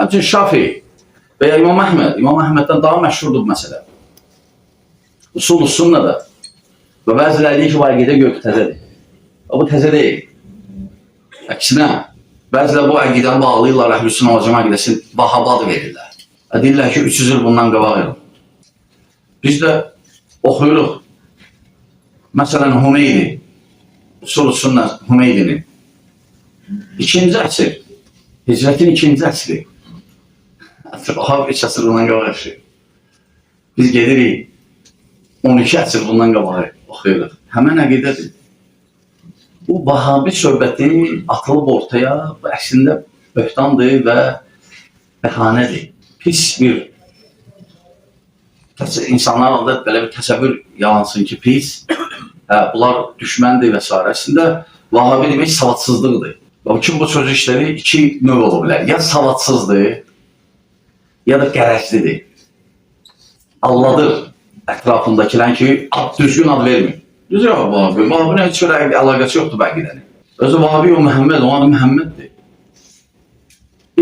Həmçinin Şafi və ya İmam Əhməd. İmam Əhməddən daha məşhurdur bu məsələ. Usul-u sünnədə. Və bəziləri deyir ki, bu əqidə gök təzədir. Bu təzə deyil. Əksinə, bəziləri bu əqidəni bağlayırlar, Əhlüsünnə və Cəmaət əqidəsini Vahhab adı verirlər. Deyirlər ki, 300 il bundan qabaq il. Biz də oxuyuruq. Məsələn, Hümeydi, Usul-u Sünnə Hümeydinin 2-ci əsr, Hicrətin 2-ci əsri. Vahhab 3 əsr bundan qabaq yaşayır. Biz gedirik 12 əsr bundan qabaq oxuyuruq. Həmən əqidədir. Bu Vahhabi söhbəti atılıb ortaya və əslində böhtandır və bəhanədir. Pis bir insanlar adət belə bir təsəvvür yalansın ki, pis, bunlar düşməndir və s. Əslində Vahhabi demək savadsızlıqdır. Kim bu sözü işləri iki növ ola bilər. Ya savadsızdır, ya da qərəzlidir. Alladır ətrafındakilərin ki, düzgün ad vermir. Düz yox Vahhabi. Vahhabinin heç bir əlaqəsi yoxdur bu əqidənin. Özü Vahhabi o Məhəmməd, o adı Məhəmməddir.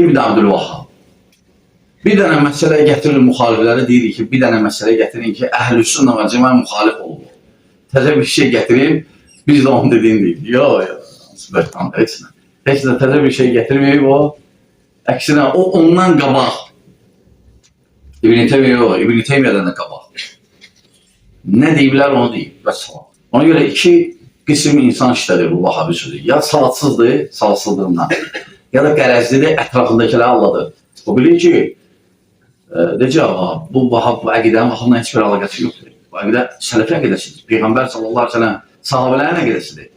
İbn Abdülvahhab. Bir dənə məsələ gətirir müxalifləri, deyirik ki, bir dənə məsələ gətirin ki, Əhlüsünnə və Cəmaət müxalif olur. Təzə bir şey gətirir, biz də onun dediğini deyirik. Yox, heç də təzə bir şey gətirməyib o. Əksinə, o ondan qabaq. İbn Teymiyədən də qabaq. Nə deyiblər, onu deyib. Ona görə iki qism insan işlədir bu Vahhabi sözü. Ya savadsızdır, savadsızlığından, ya da qərəzlidir, ətrafındakiləri alladır. O bilir ki, bu əqidənin Vahhabla heç bir əlaqəsi yoxdur. Bu əqidə sələfi əqidəsidir. Peyğəmbər sallallahu aleyhi ve sellem sahabələrin əqidəsidir.